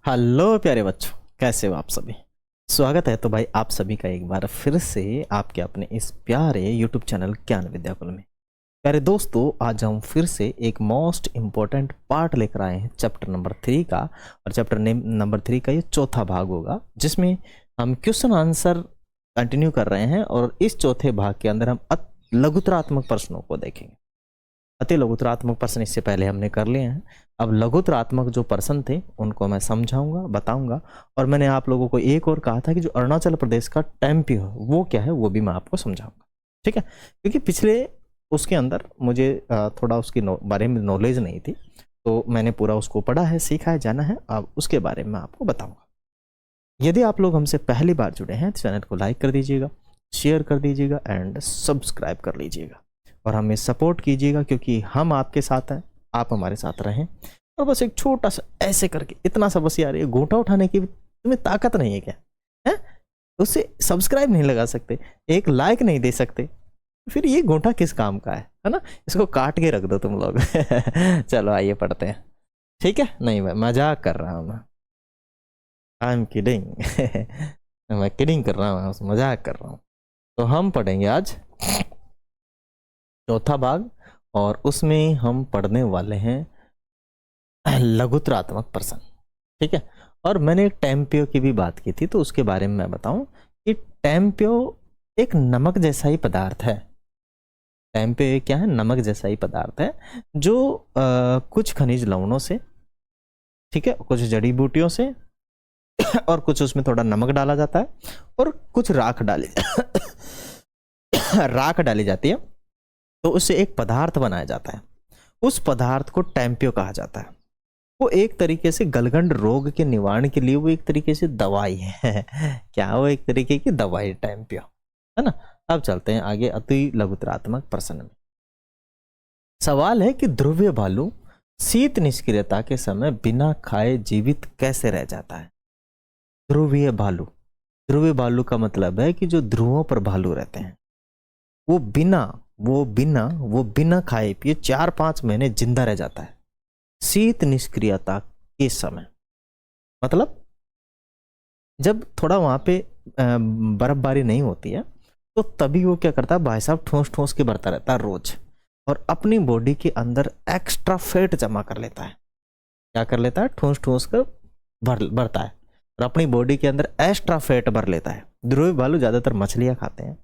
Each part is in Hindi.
हेलो प्यारे बच्चों, कैसे हो आप सभी। स्वागत है तो भाई आप सभी का एक बार फिर से आपके अपने इस प्यारे YouTube चैनल ज्ञान विद्याकुल में। प्यारे दोस्तों, आज हम फिर से एक मोस्ट इम्पोर्टेंट पार्ट लेकर आए हैं चैप्टर नंबर 3 का। और चैप्टर नंबर 3 का ये चौथा भाग होगा, जिसमें हम क्वेश्चन आंसर कंटिन्यू कर रहे हैं। और इस चौथे भाग के अंदर हम लघुतरात्मक प्रश्नों को देखेंगे। अति लघुतरात्मक प्रश्न इससे पहले हमने कर लिए हैं। अब लघुतरात्मक जो प्रश्न थे उनको मैं समझाऊंगा, बताऊंगा। और मैंने आप लोगों को एक और कहा था कि जो अरुणाचल प्रदेश का टेम्पियो वो क्या है वो भी मैं आपको समझाऊंगा, ठीक है। क्योंकि पिछले उसके अंदर मुझे थोड़ा उसके बारे में नॉलेज नहीं थी, तो मैंने पूरा उसको पढ़ा है, सीखा है, जाना है। अब उसके बारे में मैं आपको बताऊंगा। यदि आप लोग हमसे पहली बार जुड़े हैं तो चैनल को लाइक कर दीजिएगा, शेयर कर दीजिएगा एंड सब्सक्राइब कर लीजिएगा और हमें सपोर्ट कीजिएगा, क्योंकि हम आपके साथ हैं, आप हमारे साथ रहें। और बस एक छोटा सा ऐसे करके, इतना सा बस यार, ये घूंटा उठाने की तुम्हें ताकत नहीं है क्या है? उससे सब्सक्राइब नहीं लगा सकते, एक लाइक नहीं दे सकते, फिर ये घूंटा किस काम का है ना? इसको काट के रख दो तुम लोग। चलो आइए पढ़ते हैं, ठीक है। नहीं मैं मजाक कर रहा हूँ, मैं आई एम किडिंग। मैं किडिंग कर रहा हूँ, मजाक कर रहा हूँ। तो हम पढ़ेंगे आज चौथा भाग, और उसमें हम पढ़ने वाले हैं लघुतरात्मक प्रश्न, ठीक है। और मैंने टेम्पियो की भी बात की थी, तो उसके बारे में मैं बताऊं कि टेम्पियो एक नमक जैसा ही पदार्थ है। टेम्पियो क्या है? नमक जैसा ही पदार्थ है, जो कुछ खनिज लवणों से, ठीक है, कुछ जड़ी बूटियों से और कुछ उसमें थोड़ा नमक डाला जाता है और कुछ राख डाली राख डाली जाती है, तो उससे एक पदार्थ बनाया जाता है। उस पदार्थ को टेम्पियो कहा जाता है। वो एक तरीके से गलगंड रोग के निवारण के लिए वो एक तरीके से दवाई है। क्या? वो एक तरीके की दवाई टेम्पियो, है ना। अब चलते हैं आगे अति लघुतरात्मक प्रश्न में। सवाल है कि ध्रुवीय भालू शीत निष्क्रियता के समय बिना खाए जीवित कैसे रह जाता है? ध्रुवीय भालू, ध्रुवीय भालू का मतलब है कि जो ध्रुवों पर भालू रहते हैं, वो बिना खाए पिए 4-5 महीने जिंदा रह जाता है शीत निष्क्रियता के समय। मतलब जब थोड़ा वहां पे बर्फबारी नहीं होती है, तो तभी वो क्या करता है भाई साहब, ठोस ठोस के भरता रहता है रोज, और अपनी बॉडी के अंदर एक्स्ट्रा फैट जमा कर लेता है। क्या कर लेता है? ठोस ठोस कर भरता है और अपनी बॉडी के अंदर एक्स्ट्रा फैट भर लेता है। ध्रुवी भालू ज्यादातर मछलियां खाते हैं,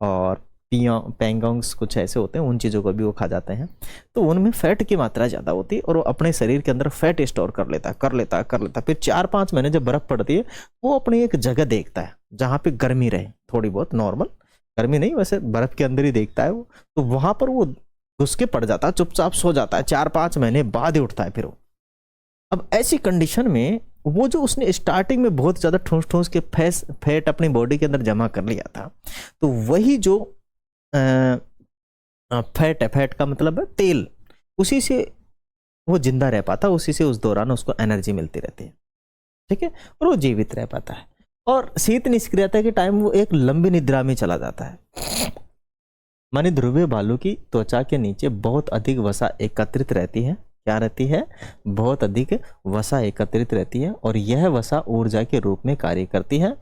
और पेंगोंग्स कुछ ऐसे होते हैं, उन चीज़ों को भी वो खा जाते हैं। तो उनमें फैट की मात्रा ज़्यादा होती है और वो अपने शरीर के अंदर फैट स्टोर कर लेता है। फिर 4-5 महीने जब बर्फ़ पड़ती है, वो अपनी एक जगह देखता है जहाँ पे गर्मी रहे, थोड़ी बहुत नॉर्मल गर्मी नहीं, वैसे बर्फ़ के अंदर ही देखता है वो। तो वहाँ पर वो घुस के पड़ जाता है, चुपचाप सो जाता है। 4-5 महीने बाद ही उठता है फिर वो। अब ऐसी कंडीशन में वो जो उसने स्टार्टिंग में बहुत ज़्यादा ठूस ठूस के फैट अपनी बॉडी के अंदर जमा कर लिया था, तो वही जो फैट है, फैट का मतलब है तेल, उसी से वो जिंदा रह पाता, उसी से उस दौरान उसको एनर्जी मिलती रहती है, ठीक है, और वो जीवित रह पाता है। और शीत निष्क्रियता के टाइम वो एक लंबी निद्रा में चला जाता है। मानी ध्रुवीय भालू की त्वचा के नीचे बहुत अधिक वसा एकत्रित रहती है। क्या रहती है? बहुत अधिक वसा एकत्रित रहती है, और यह वसा ऊर्जा के रूप में कार्य करती है,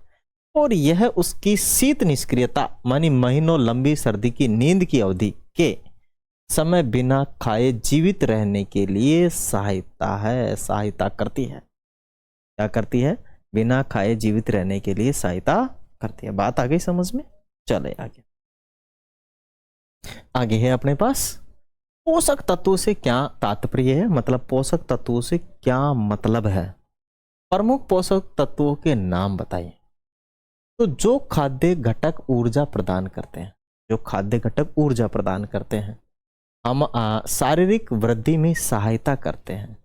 और यह उसकी शीत निष्क्रियता मानी महीनों लंबी सर्दी की नींद की अवधि के समय बिना खाए जीवित रहने के लिए सहायता करती है। क्या करती है? बिना खाए जीवित रहने के लिए सहायता करती है। बात आ गई समझ में? चले आगे। आगे है अपने पास पोषक तत्वों से क्या तात्पर्य है, मतलब पोषक तत्वों से क्या मतलब है। प्रमुख पोषक तत्वों के नाम बताइए। तो जो खाद्य घटक ऊर्जा प्रदान करते हैं, जो खाद्य घटक ऊर्जा प्रदान करते हैं, हम शारीरिक वृद्धि में सहायता करते हैं,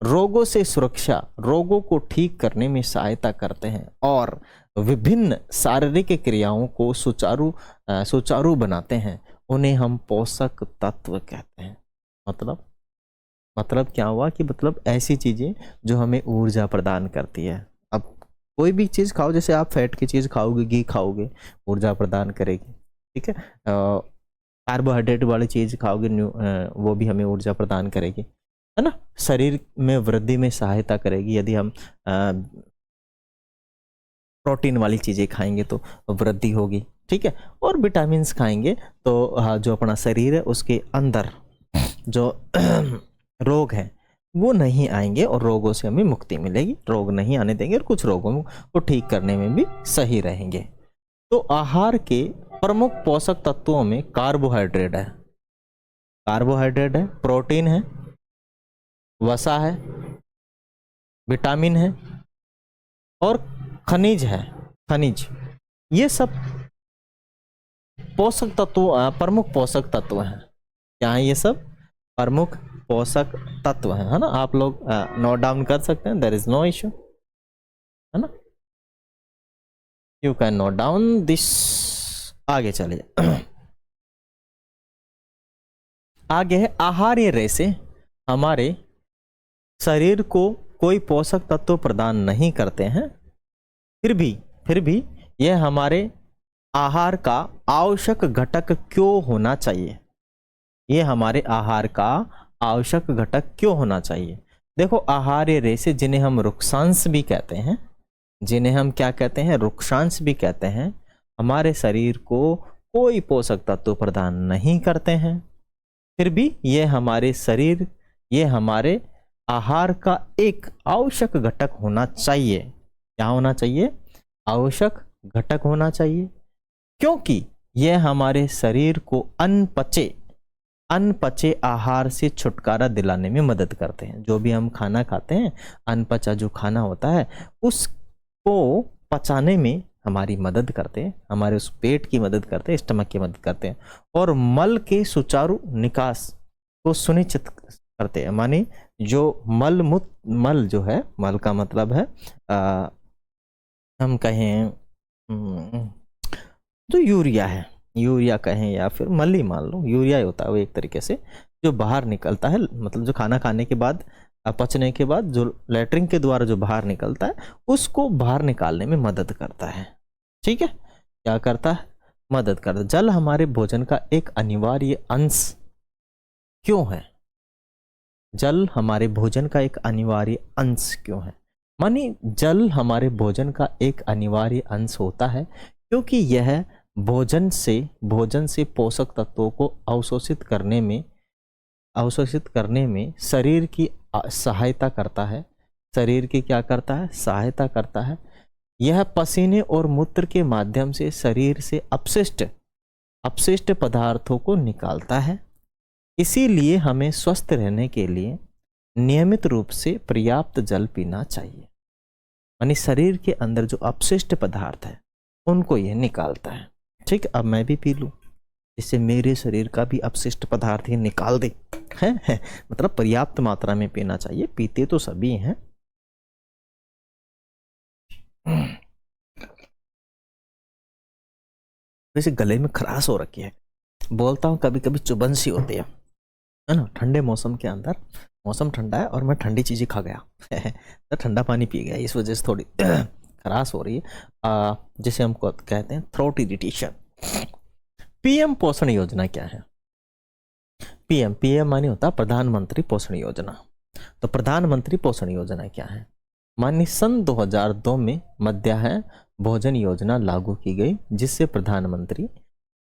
रोगों से सुरक्षा, रोगों को ठीक करने में सहायता करते हैं, और विभिन्न शारीरिक क्रियाओं को सुचारू बनाते हैं, उन्हें हम पोषक तत्व कहते हैं। मतलब क्या हुआ कि मतलब ऐसी चीजें जो हमें ऊर्जा प्रदान करती है। अब कोई भी चीज खाओ, जैसे आप फैट की चीज खाओगे, घी खाओगे, ऊर्जा प्रदान करेगी, ठीक है। कार्बोहाइड्रेट वाली चीज खाओगे, वो भी हमें ऊर्जा प्रदान करेगी, है ना। शरीर में वृद्धि में सहायता करेगी। यदि हम प्रोटीन वाली चीज़ें खाएंगे तो वृद्धि होगी, ठीक है। और विटामिन्स खाएंगे तो जो अपना शरीर है उसके अंदर जो रोग हैं वो नहीं आएंगे और रोगों से हमें मुक्ति मिलेगी, रोग नहीं आने देंगे और कुछ रोगों को ठीक करने में भी सही रहेंगे। तो आहार के प्रमुख पोषक तत्वों में कार्बोहाइड्रेट है, प्रोटीन है, वसा है, विटामिन है और खनिज है। खनिज, ये सब पोषक तत्व, प्रमुख पोषक तत्व हैं। क्या है ये सब? प्रमुख पोषक तत्व है ना। आप लोग नोट डाउन कर सकते हैं, देयर इज नो इश्यू, है ना। You can note down this. आगे चलिए। आगे है आहार्य रेशे हमारे शरीर को कोई पोषक तत्व प्रदान नहीं करते हैं, फिर भी यह हमारे आहार का आवश्यक घटक क्यों होना चाहिए? ये हमारे आहार का आवश्यक घटक क्यों होना चाहिए? देखो, आहार्य रेशे जिन्हें हम रुक्षांश भी कहते हैं, जिन्हें हम क्या कहते हैं? रुक्षांश भी कहते हैं, हमारे शरीर को कोई पोषक तत्व प्रदान नहीं करते हैं, फिर भी ये हमारे शरीर, ये हमारे आहार का एक आवश्यक घटक होना चाहिए। क्या होना चाहिए? आवश्यक घटक होना चाहिए, क्योंकि यह हमारे शरीर को अनपचे आहार से छुटकारा दिलाने में मदद करते हैं। जो भी हम खाना खाते हैं, अनपचा जो खाना होता है उसको पचाने में हमारी मदद करते हैं, हमारे उस पेट की मदद करते हैं, स्टमक की मदद करते हैं और मल के सुचारू निकास को सुनिश्चित करते हैं। माने जो मल जो है, मल का मतलब है हम कहें जो यूरिया है, यूरिया कहें या फिर मल ही मान लो, यूरिया ही होता है वो एक तरीके से, जो बाहर निकलता है, मतलब जो खाना खाने के बाद, पचने के बाद जो लैट्रिन के द्वारा जो बाहर निकलता है उसको बाहर निकालने में मदद करता है, ठीक है। क्या करता है? मदद करता है। जल हमारे भोजन का एक अनिवार्य अंश क्यों है? जल हमारे भोजन का एक अनिवार्य अंश क्यों है? मानी जल हमारे भोजन का एक अनिवार्य अंश होता है क्योंकि यह भोजन से पोषक तत्वों को अवशोषित करने में शरीर की सहायता करता है। शरीर की क्या करता है? सहायता करता है। यह पसीने और मूत्र के माध्यम से शरीर से अपशिष्ट पदार्थों को निकालता है। इसीलिए हमें स्वस्थ रहने के लिए नियमित रूप से पर्याप्त जल पीना चाहिए। यानी शरीर के अंदर जो अपशिष्ट पदार्थ है उनको यह निकालता है, ठीक। अब मैं भी पी लूं, इससे मेरे शरीर का भी अपशिष्ट पदार्थ ही निकाल दे, है। मतलब पर्याप्त मात्रा में पीना चाहिए, पीते तो सभी हैं। वैसे गले में खराश हो रखी है, बोलता हूँ कभी कभी चुभन सी होती है ना। ठंडे मौसम के अंदर, मौसम ठंडा है और मैं ठंडी चीजें खा गया तो ठंडा पानी पी गया, इस वजह से थोड़ी खराश हो रही है, जिसे हम कहते हैं थ्रोट इरिटेशन। पीएम पोषण योजना क्या है? पीएम माने होता प्रधानमंत्री पोषण योजना। तो प्रधानमंत्री पोषण योजना क्या है? मानी सन 2002 में मध्याह्न भोजन योजना लागू की गई, जिससे प्रधानमंत्री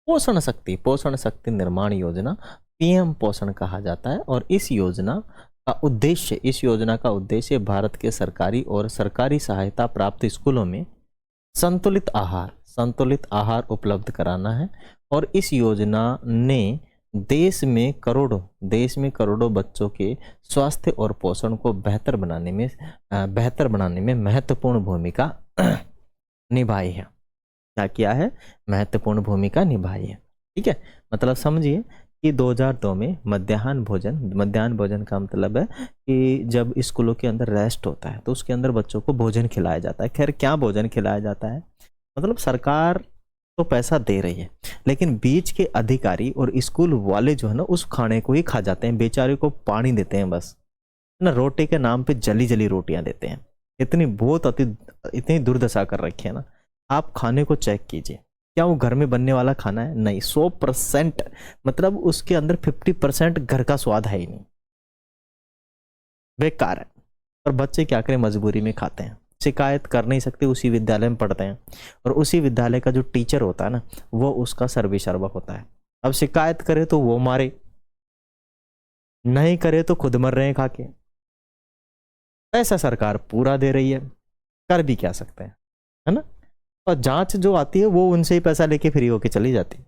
पोषण शक्ति निर्माण योजना पीएम पोषण कहा जाता है। और इस योजना का उद्देश्य भारत के सरकारी और सरकारी सहायता प्राप्त स्कूलों में संतुलित आहार उपलब्ध कराना है। और इस योजना ने देश में करोड़ों बच्चों के स्वास्थ्य और पोषण को बेहतर बनाने में महत्वपूर्ण भूमिका निभाई है। क्या किया है? महत्वपूर्ण भूमिका निभाई है, ठीक है। मतलब समझिए कि 2002 में मध्याह्न भोजन का मतलब है कि जब स्कूलों के अंदर रेस्ट होता है तो उसके अंदर बच्चों को भोजन खिलाया जाता है। खैर, क्या भोजन खिलाया जाता है? मतलब सरकार तो पैसा दे रही है, लेकिन बीच के अधिकारी और स्कूल वाले जो है ना, उस खाने को ही खा जाते हैं, बेचारे को पानी देते हैं बस ना, रोटी के नाम पे जली रोटियां देते हैं। इतनी दुर्दशा कर रखी है ना। आप खाने को चेक कीजिए, क्या वो घर में बनने वाला खाना है? नहीं, 100%, मतलब उसके अंदर 50% घर का स्वाद है ही नहीं। बेकार है। और बच्चे क्या करें, मजबूरी में खाते हैं, शिकायत कर नहीं सकते, उसी विद्यालय में पढ़ते हैं और उसी विद्यालय का जो टीचर होता है ना, वो उसका सर्वे सर्वा होता है। अब शिकायत करे तो वो मारे, नहीं करे तो खुद मर रहे हैं खा के। पैसा सरकार पूरा दे रही है, कर भी क्या सकते हैं, है ना। और जांच जो आती है वो उनसे ही पैसा लेके फ्री होके चली जाती है,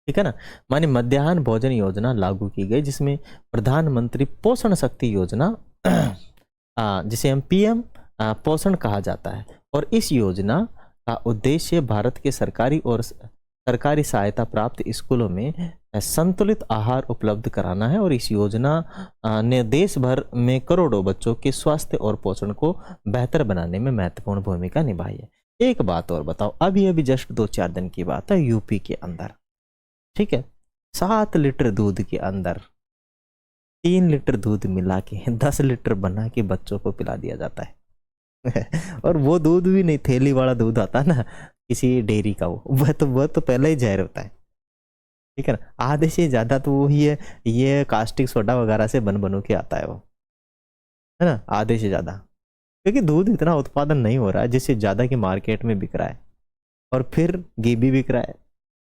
ठीक है ना। माने मध्याह्न भोजन योजना लागू की गई, जिसमें प्रधानमंत्री पोषण शक्ति योजना जिसे हम पीएम पोषण कहा जाता है। और इस योजना का उद्देश्य भारत के सरकारी और सरकारी सहायता प्राप्त स्कूलों में संतुलित आहार उपलब्ध कराना है। और इस योजना ने देश भर में करोड़ों बच्चों के स्वास्थ्य और पोषण को बेहतर बनाने में महत्वपूर्ण भूमिका निभाई है। एक बात और बताओ, अभी अभी जस्ट 2-4 दिन की बात है, यूपी के अंदर, ठीक है, 7 लीटर दूध के अंदर 3 लीटर दूध मिला के 10 लीटर बना के बच्चों को पिला दिया जाता है। और वो दूध भी नहीं, थैली वाला दूध आता है ना किसी डेयरी का, वह तो पहले ही जहर होता है, ठीक है ना। आधे से ज्यादा तो वो ही है, ये कास्टिक सोडा वगैरह से बन के आता है वो, है ना, आधे से ज्यादा। क्योंकि दूध इतना उत्पादन नहीं हो रहा है जिससे ज्यादा की मार्केट में बिक रहा है, और फिर घी भी बिक रहा है।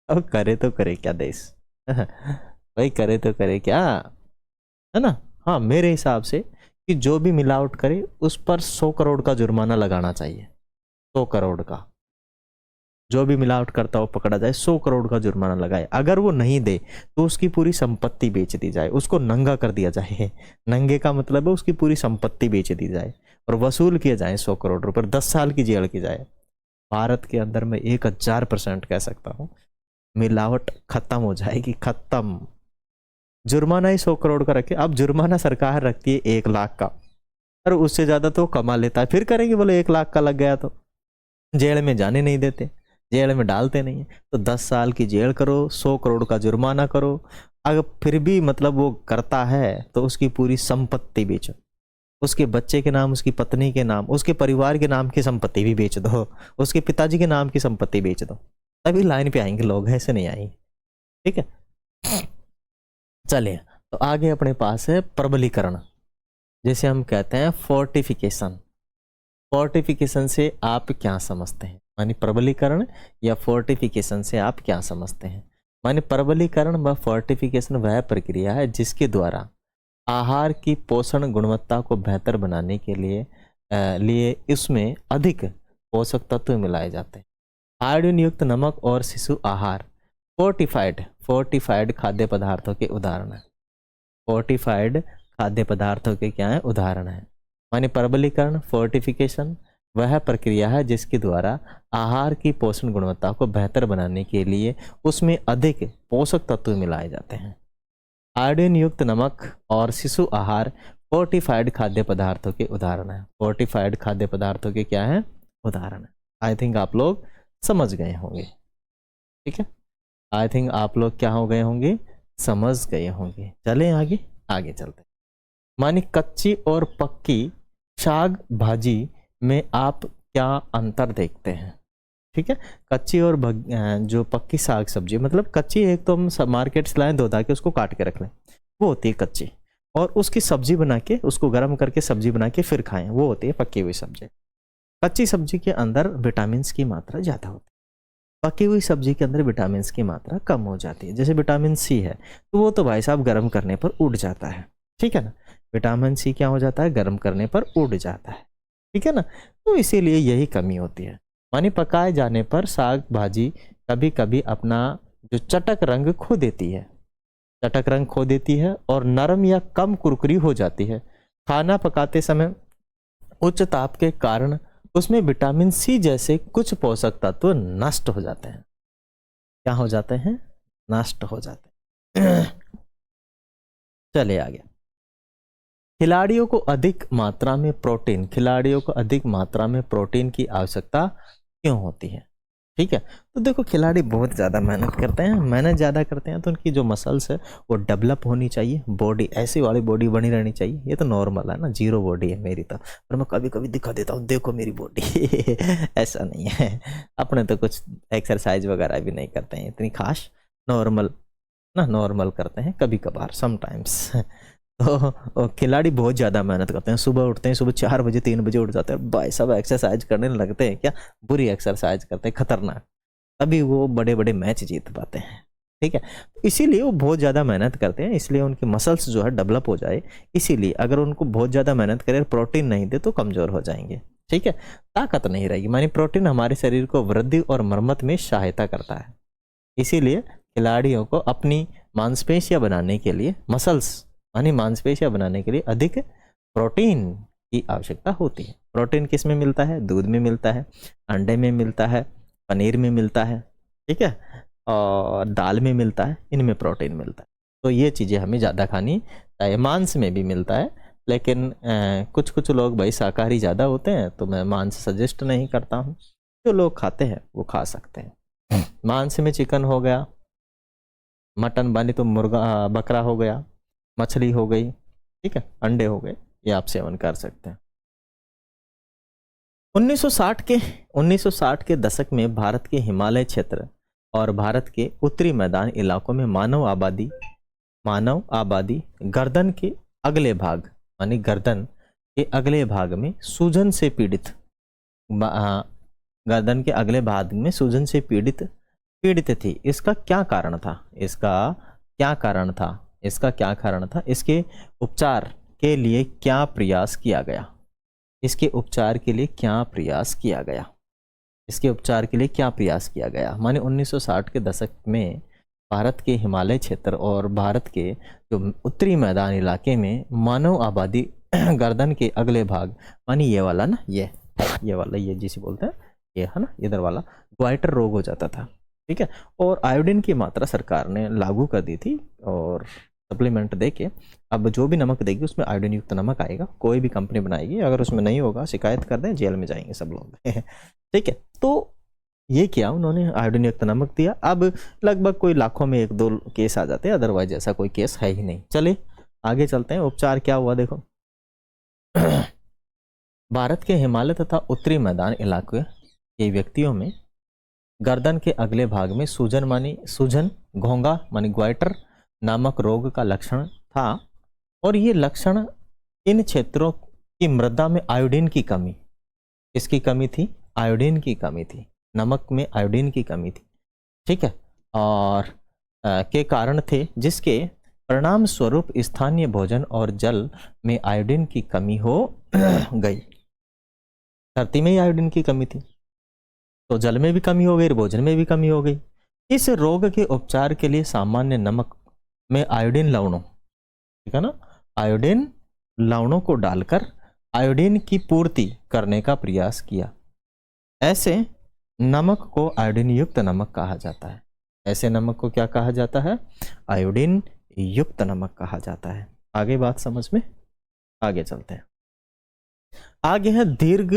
अब करे तो करे क्या देश, भाई करे तो करे क्या, है ना। हाँ, मेरे हिसाब से कि जो भी मिलावट करे उस पर 100 करोड़ का जुर्माना लगाना चाहिए, 100 करोड़ का। जो भी मिलावट करता हो पकड़ा जाए, 100 करोड़ का जुर्माना लगाए। अगर वो नहीं दे तो उसकी पूरी संपत्ति बेच दी जाए, उसको नंगा कर दिया जाए। नंगे का मतलब है उसकी पूरी संपत्ति बेच दी जाए और वसूल किए जाए 100 करोड़ रुपए, 10 साल की जेल की जाए। भारत के अंदर मैं 1000% कह सकता हूँ मिलावट खत्म हो जाएगी, खत्म। जुर्माना ही 100 करोड़ का रखे। अब जुर्माना सरकार रखती है 1 लाख का, और उससे ज्यादा तो कमा लेता है, फिर करेंगे बोले 1 लाख का लग गया तो जेल में जाने नहीं देते, जेल में डालते नहीं है। तो 10 साल की जेल करो, 100 करोड़ का जुर्माना करो। अगर फिर भी मतलब वो करता है तो उसकी पूरी संपत्ति बेचो, उसके बच्चे के नाम, उसकी पत्नी के नाम, उसके परिवार के नाम की संपत्ति भी बेच दो, उसके पिताजी के नाम की संपत्ति बेच दो, तभी लाइन पे आएंगे लोग, ऐसे नहीं आएंगे, ठीक है। चलिए, तो आगे अपने पास है प्रबलीकरण, जैसे हम कहते हैं फोर्टिफिकेशन। फोर्टिफिकेशन से आप क्या समझते हैं, मानी प्रबलीकरण या फोर्टिफिकेशन से आप क्या समझते हैं। मानी प्रबलीकरण व फोर्टिफिकेशन वह प्रक्रिया है जिसके द्वारा आहार की पोषण गुणवत्ता को बेहतर बनाने के लिए इसमें अधिक पोषक तत्व मिलाए जाते हैं। आयोडीन युक्त नमक और शिशु आहार फोर्टिफाइड खाद्य पदार्थों के उदाहरण है। फोर्टिफाइड खाद्य पदार्थों के क्या है, उदाहरण है। माने प्रबलीकरण, फोर्टिफिकेशन वह प्रक्रिया है जिसके द्वारा आहार की पोषण गुणवत्ता को बेहतर बनाने के लिए उसमें अधिक पोषक तत्व मिलाए जाते हैं। आयोडीन युक्त नमक और शिशु आहार फोर्टिफाइड खाद्य पदार्थों के उदाहरण है। फोर्टिफाइड खाद्य पदार्थों के क्या है, उदाहरण है। आई थिंक आप लोग समझ गए होंगे, ठीक है। आई थिंक आप लोग क्या हो गए होंगे, समझ गए होंगे। चलें आगे, आगे चलते। मानी कच्ची और पक्की साग भाजी में आप क्या अंतर देखते हैं, ठीक है। कच्ची और जो पक्की साग सब्जी, मतलब कच्ची एक तो हम मार्केट से लाएं, धो धा के उसको काट के रख लें, वो होती है कच्ची। और उसकी सब्जी बना के, उसको गर्म करके सब्जी बना के फिर खाएं, वो होती है पक्की हुई सब्जी। कच्ची सब्जी के अंदर विटामिन की मात्रा ज़्यादा होती है, पकी हुई सब्जी के अंदर विटामिन की मात्रा कम हो जाती है। जैसे विटामिन सी है तो वो तो भाई साहब गर्म करने पर उड़ जाता है, ठीक है ना। विटामिन सी क्या हो जाता है, गर्म करने पर उड़ जाता है, ठीक है ना। तो इसीलिए यही कमी होती है। मानी पकाए जाने पर साग भाजी कभी कभी अपना जो चटक रंग खो देती है, चटक रंग खो देती है और नरम या कम कुरकुरी हो जाती है। खाना पकाते समय उच्च ताप के कारण उसमें विटामिन सी जैसे कुछ पोषक तत्व नष्ट हो जाते हैं। क्या हो जाते हैं, नष्ट हो जाते हैं। चलिए आगे। खिलाड़ियों को अधिक मात्रा में प्रोटीन, खिलाड़ियों को अधिक मात्रा में प्रोटीन की आवश्यकता क्यों होती है, ठीक है। तो देखो, खिलाड़ी बहुत ज़्यादा मेहनत करते हैं, मेहनत ज़्यादा करते हैं तो उनकी जो मसल्स है वो डेवलप होनी चाहिए, बॉडी ऐसी वाली बॉडी बनी रहनी चाहिए। ये तो नॉर्मल है ना, जीरो बॉडी है मेरी तो, पर मैं कभी कभी दिखा देता हूँ, देखो मेरी बॉडी। ऐसा नहीं है, अपने तो कुछ एक्सरसाइज वगैरह भी नहीं करते हैं इतनी खास, नॉर्मल ना, नॉर्मल करते हैं कभी कभार, समटाइम्स। तो खिलाड़ी बहुत ज़्यादा मेहनत करते हैं, सुबह उठते हैं, सुबह 4 बजे 3 बजे उठ जाते हैं भाई साहब, एक्सरसाइज करने लगते हैं, क्या बुरी एक्सरसाइज करते हैं, खतरनाक, तभी वो बड़े बड़े मैच जीत पाते हैं। ठीक है, इसीलिए वो बहुत ज़्यादा मेहनत करते हैं, इसलिए उनके मसल्स जो है डेवलप हो जाए, इसीलिए अगर उनको बहुत ज़्यादा मेहनत करें, प्रोटीन नहीं दे तो कमज़ोर हो जाएंगे। ठीक है, ताकत नहीं रहेगी, मानी प्रोटीन हमारे शरीर को वृद्धि और मरम्मत में सहायता करता है, इसीलिए खिलाड़ियों को अपनी मांसपेशियां बनाने के लिए, मसल्स यानी मांसपेशियां बनाने के लिए अधिक प्रोटीन की आवश्यकता होती है। प्रोटीन किस में मिलता है? दूध में मिलता है, अंडे में मिलता है, पनीर में मिलता है, ठीक है, और दाल में मिलता है, इनमें प्रोटीन मिलता है। तो ये चीज़ें हमें ज़्यादा खानी चाहिए। मांस में भी मिलता है, लेकिन कुछ कुछ लोग भाई शाकाहारी ज़्यादा होते हैं, तो मैं मांस सजेस्ट नहीं करता हूँ। जो लोग खाते हैं वो खा सकते हैं। मांस में चिकन हो गया, मटन बने तो मुर्गा बकरा हो गया, मछली हो गई, ठीक है, अंडे हो गए, ये आप सेवन कर सकते हैं। 1960 के दशक में भारत के हिमालय क्षेत्र और भारत के उत्तरी मैदान इलाकों में मानव आबादी गर्दन के अगले भाग, यानी गर्दन के अगले भाग में सूजन से पीड़ित, गर्दन के अगले भाग में सूजन से पीड़ित थी। इसका क्या कारण था? इसके उपचार के लिए क्या प्रयास किया गया? माने 1960 के दशक में भारत के हिमालय क्षेत्र और भारत के जो उत्तरी मैदान इलाके में मानव आबादी गर्दन के अगले भाग, मानी ये वाला ना, ये वाला, ये जिसे बोलते हैं, ये है ना, इधर वाला, ग्वाइटर रोग हो जाता था। ठीक है, और आयोडीन की मात्रा सरकार ने लागू कर दी थी, और सप्लीमेंट देके अब जो भी नमक देगी उसमें आयोडीन युक्त नमक आएगा। कोई भी कंपनी बनाएगी, अगर उसमें नहीं होगा शिकायत कर दें, जेल में जाएंगे सब लोग। ठीक है, तो ये किया उन्होंने, आयोडीन युक्त नमक दिया। अब लगभग कोई लाखों में 1-2 केस आ जाते हैं, अदरवाइज ऐसा कोई केस है ही नहीं। चलिए आगे चलते हैं। उपचार क्या हुआ देखो। भारत के हिमालय तथा उत्तरी मैदान इलाके के व्यक्तियों में गर्दन के अगले भाग में सूजन, घोंगा मानी ग्वाइटर नामक रोग का लक्षण था, और ये लक्षण इन क्षेत्रों की मृदा में आयोडीन की कमी, इसकी कमी थी, आयोडीन की कमी थी, नमक में आयोडीन की कमी थी, ठीक है, और के कारण थे, जिसके परिणाम स्वरूप स्थानीय भोजन और जल में आयोडीन की कमी हो गई। धरती में ही आयोडीन की कमी थी, तो जल में भी कमी हो गई, भोजन में भी कमी हो गई। इस रोग के उपचार के लिए सामान्य नमक में आयोडीन लवणों, ठीक है ना, आयोडीन लवणों को डालकर आयोडीन की पूर्ति करने का प्रयास किया। ऐसे नमक को आयोडीन युक्त नमक कहा जाता है। ऐसे नमक को क्या कहा जाता है? आयोडीन युक्त नमक कहा जाता है। आगे बात समझ में, आगे चलते हैं। आगे है दीर्घ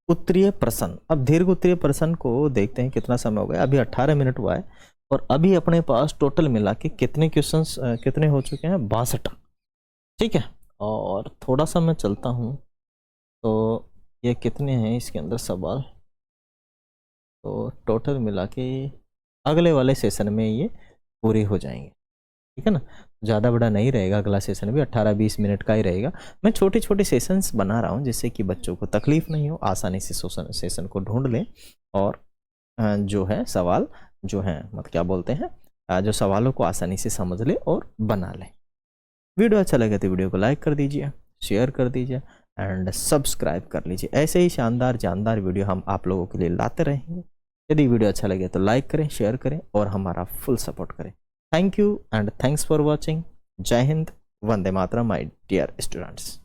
उत्तरीय प्रसन। अब दीर्घ उत्तरीय प्रसन को देखते हैं कितना समय हो गया। अभी 18 मिनट हुआ है, और अभी अपने पास टोटल मिला के कितने क्वेश्चंस कितने हो चुके हैं? 62। ठीक है, और थोड़ा सा मैं चलता हूँ, तो ये कितने हैं इसके अंदर सवाल, तो टोटल मिला के अगले वाले सेशन में ये पूरे हो जाएंगे। ठीक है ना, ज़्यादा बड़ा नहीं रहेगा, अगला सेशन भी 18-20 मिनट का ही रहेगा। मैं छोटे छोटे सेशंस बना रहा हूँ, जिससे कि बच्चों को तकलीफ नहीं हो, आसानी से सेशन को ढूंढ लें, और जो है सवाल जो है मतलब क्या बोलते हैं, जो सवालों को आसानी से समझ ले और बना लें। वीडियो अच्छा लगे तो वीडियो को लाइक कर दीजिए, शेयर कर दीजिए एंड सब्सक्राइब कर लीजिए। ऐसे ही शानदार जानदार वीडियो हम आप लोगों के लिए लाते रहेंगे। यदि वीडियो अच्छा लगे तो लाइक करें, शेयर करें और हमारा फुल सपोर्ट करें। Thank you and thanks for watching. जय Hind, Vande Mataram my dear students.